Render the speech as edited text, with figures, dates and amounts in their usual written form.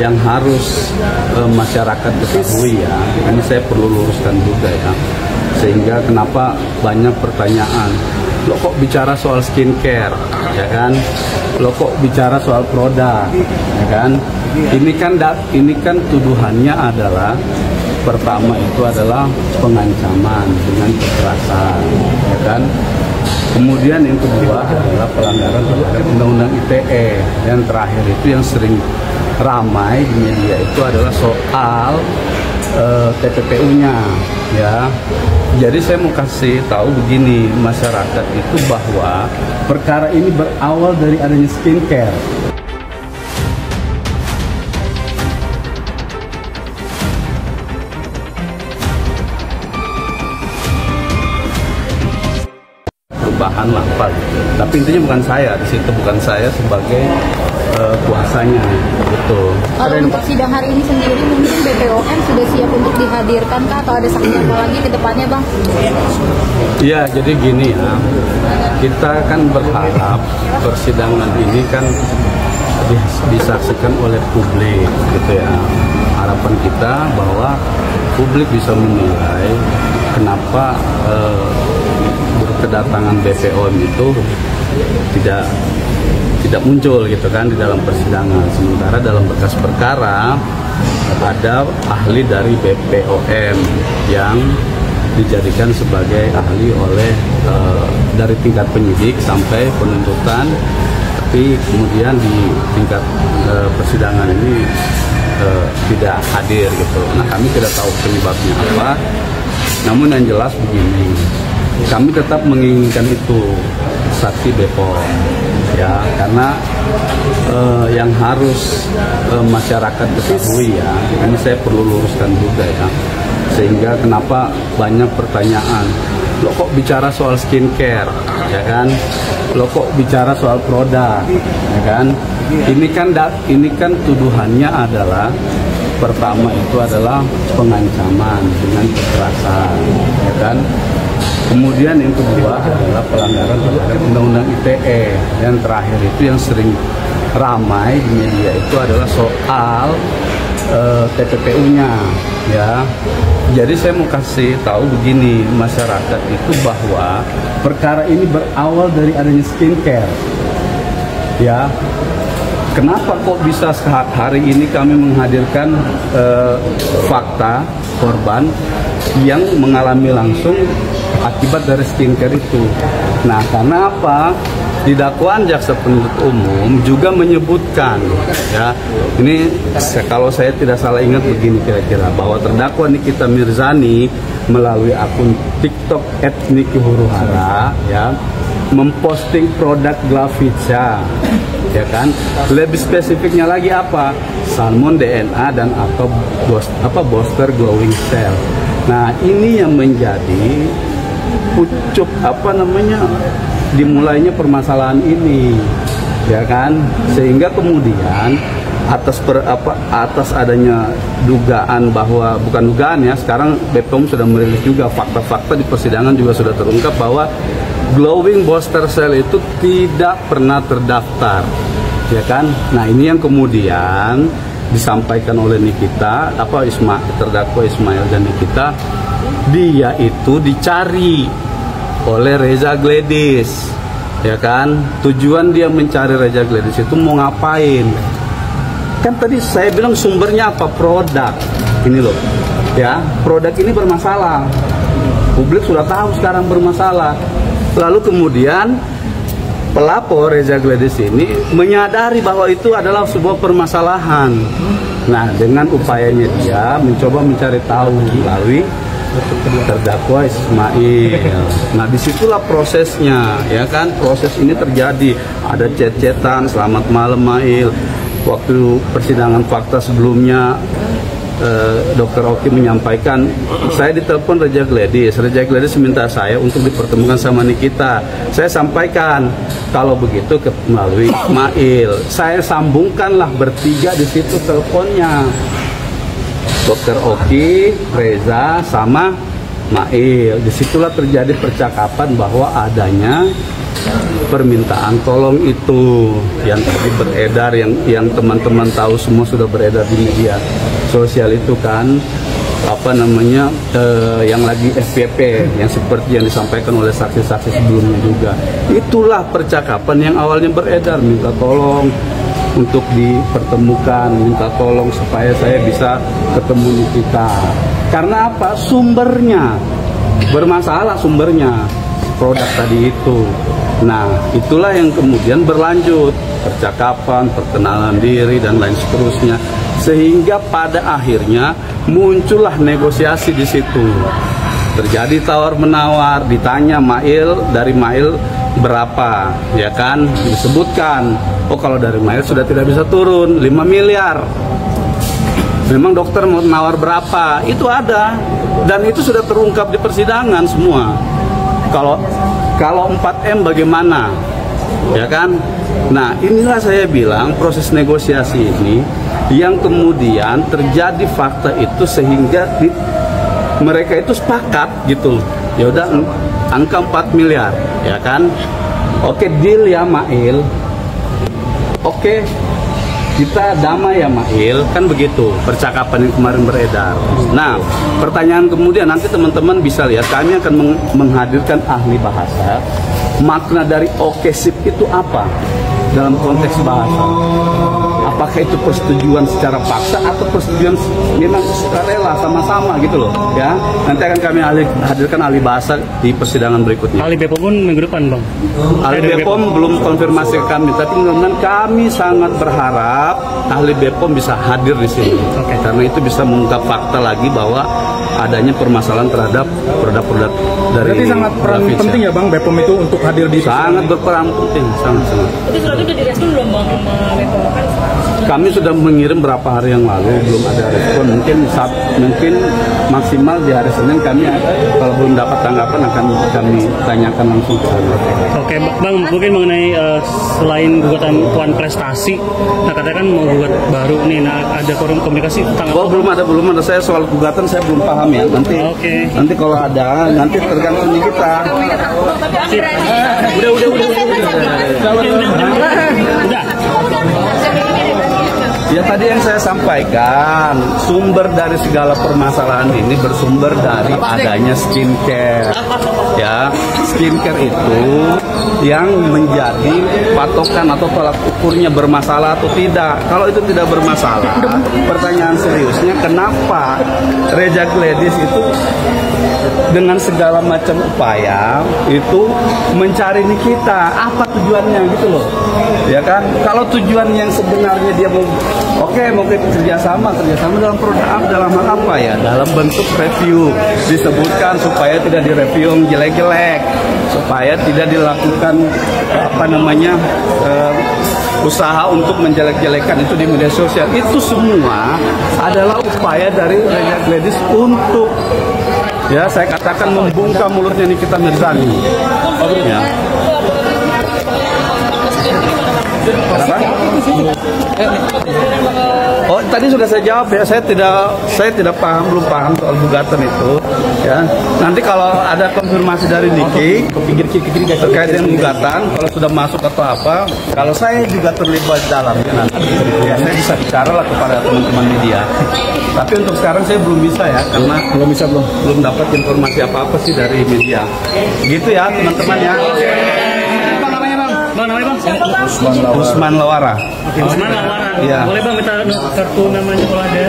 yang harus masyarakat ketahui ya, ini saya perlu luruskan juga ya, sehingga kenapa banyak pertanyaan, lo kok bicara soal skincare, ya kan? Lo kok bicara soal produk, ya kan? Ini kan tuduhannya adalah pertama itu adalah pengancaman dengan kekerasan, ya kan? Kemudian yang kedua adalah pelanggaran terhadap Undang-Undang ITE. Dan terakhir itu yang sering ramai di media itu adalah soal TPPU-nya, ya. Jadi saya mau kasih tahu begini masyarakat itu bahwa perkara ini berawal dari adanya skincare. Perubahan lah Pak. Tapi intinya bukan saya, di situ bukan saya sebagai kuasanya, betul. Kalau untuk sidang hari ini sendiri mungkin BPOM sudah siap untuk dihadirkan kah, atau ada saksi apa lagi ke depannya Bang? Iya, jadi gini ya, kita kan berharap persidangan ini kan disaksikan oleh publik gitu ya. Harapan kita bahwa publik bisa menilai kenapa kedatangan BPOM itu tidak muncul gitu kan di dalam persidangan. Sementara dalam berkas perkara ada ahli dari BPOM yang dijadikan sebagai ahli oleh dari tingkat penyidik sampai penuntutan, tapi kemudian di tingkat persidangan ini tidak hadir gitu. Nah, kami tidak tahu penyebabnya apa. Namun yang jelas begini, kami tetap menginginkan itu saksi BPOM ya, karena yang harus masyarakat ketahui ya, ini saya perlu luruskan juga ya, sehingga kenapa banyak pertanyaan, lo kok bicara soal skincare, ya kan? Lo kok bicara soal produk, ya kan? Ini kan tuduhannya adalah pertama itu adalah pengancaman dengan kekerasan, ya kan? Kemudian yang kedua adalah pelanggaran terhadap Undang-Undang ITE. Dan terakhir itu yang sering ramai di media itu adalah soal TPPU-nya, ya. Jadi saya mau kasih tahu begini masyarakat itu bahwa perkara ini berawal dari adanya skincare, ya. Kenapa kok bisa hari ini kami menghadirkan fakta korban yang mengalami langsung akibat dari skincare itu? Nah, karena apa? Di dakwaan jaksa penuntut umum juga menyebutkan, ya, ini kalau saya tidak salah ingat begini kira-kira, bahwa terdakwa Nikita Mirzani melalui akun TikTok @niki_huruhara, ya, memposting produk Glavica, ya kan? Lebih spesifiknya lagi apa? Salmon DNA dan atau booster glowing cell. Nah, ini yang menjadi pucuk dimulainya permasalahan ini, ya kan? Sehingga kemudian atas adanya dugaan bahwa, bukan dugaan ya, sekarang BPOM sudah merilis juga fakta-fakta di persidangan juga sudah terungkap bahwa glowing booster cell itu tidak pernah terdaftar, ya kan? Nah, ini yang kemudian disampaikan oleh Nikita, terdakwa Ismail dan Nikita, dia itu dicari oleh Reza Gladys, ya kan? Tujuan dia mencari Reza Gladys itu mau ngapain? Kan tadi saya bilang sumbernya apa? Produk ini loh, ya, produk ini bermasalah, publik sudah tahu sekarang bermasalah. Lalu kemudian pelapor Reza Gladys ini menyadari bahwa itu adalah sebuah permasalahan. Nah, dengan upayanya dia mencoba mencari tahu melalui terdakwa Ismail. Nah, disitulah prosesnya, ya kan? Proses ini terjadi, ada chat-chatan, selamat malam Mail. Waktu persidangan fakta sebelumnya, Dr. Oki menyampaikan, saya ditelepon Reza Gladys minta saya untuk dipertemukan sama Nikita. Saya sampaikan kalau begitu melalui Ismail. Saya sambungkanlah bertiga di situ teleponnya, Dr. Oki, Reza, sama Mail. Disitulah terjadi percakapan bahwa adanya permintaan tolong itu yang tadi beredar, yang teman-teman tahu semua sudah beredar di media sosial itu kan, apa namanya, yang lagi FPP, yang seperti yang disampaikan oleh saksi-saksi sebelumnya juga. Itulah percakapan yang awalnya beredar, minta tolong untuk dipertemukan, minta tolong supaya saya bisa ketemu Nikita. Karena apa? Sumbernya bermasalah, sumbernya produk tadi itu. Nah, itulah yang kemudian berlanjut, percakapan, perkenalan diri, dan lain seterusnya. Sehingga pada akhirnya muncullah negosiasi di situ. Terjadi tawar-menawar, ditanya dari Mail berapa, ya kan? Disebutkan, oh kalau dari Mail sudah tidak bisa turun, 5 miliar. Memang dokter mau nawar berapa? Itu ada. Dan itu sudah terungkap di persidangan semua. Kalau 4M bagaimana, ya kan? Nah, inilah saya bilang proses negosiasi ini yang kemudian terjadi fakta itu sehingga mereka itu sepakat gitu. Ya udah, angka 4 miliar, ya kan? Oke, deal ya Mail. Oke, kita damai ya Mail, kan begitu percakapan yang kemarin beredar. Nah, pertanyaan kemudian nanti teman-teman bisa lihat, kami akan menghadirkan ahli bahasa. Makna dari oke sip itu apa dalam konteks bahasa? Apakah itu persetujuan secara paksa atau persetujuan memang sukarela sama-sama gitu loh, ya? Nanti akan kami hadirkan ahli bahasa di persidangan berikutnya. Ahli BPOM pun minggu depan, Bang. Ahli BPOM belum konfirmasi ke kami, tapi mudah-mudahan kami sangat berharap ahli BPOM bisa hadir di sini. Karena itu bisa mengungkap fakta lagi bahwa adanya permasalahan terhadap produk-produk dari. Berarti sangat peran penting ya Bang BPOM itu untuk hadir di sangat berperan penting, sangat. Itu surat itu direspon belum Bang sama BPOM? Kami sudah mengirim berapa hari yang lalu, belum ada respon. Mungkin maksimal di hari Senin kami, kalau belum dapat tanggapan akan kami tanyakan langsung ke Anda. Oke, Bang, mungkin mengenai selain gugatan Tuan Prestasi, nah katakan mau gugat baru nih, nah ada komunikasi tentang Oh, belum ada. Saya soal gugatan saya belum paham ya. Nanti kalau ada, nanti tergantung di kita. Udah. Ya tadi yang saya sampaikan, sumber dari segala permasalahan ini bersumber dari adanya skincare. Ya, skincare itu yang menjadi patokan atau tolak ukurnya bermasalah atau tidak. Kalau itu tidak bermasalah, pertanyaan seriusnya kenapa Reja Gladys itu dengan segala macam upaya itu mencari Nikita, apa tujuannya gitu loh, ya kan? Kalau tujuan yang sebenarnya dia mau kerjasama dalam produk apa, dalam hal apa ya? Dalam bentuk review, disebutkan supaya tidak direview yang jelek-jelek, supaya tidak dilakukan usaha untuk menjelek-jelekan itu di media sosial. Itu semua adalah upaya dari Reja Gladys untuk, ya saya katakan, membungkam mulutnya Nikita Mirzani. Ya. Kenapa? Oh, tadi sudah saya jawab ya. Saya tidak belum paham soal gugatan itu. Ya. Nanti kalau ada konfirmasi dari Niki terkait dengan gugatan, kalau sudah masuk atau apa, kalau saya juga terlibat dalamnya nanti, ya saya bisa bicara lah kepada teman-teman media. Tapi untuk sekarang saya belum bisa ya, karena belum dapat informasi apa-apa sih dari media. Gitu ya teman-teman ya. Bang, namanya Bang? Usman Lawara. Usman Lawara. Ya. Boleh Bang minta kartu namanya kalau ada?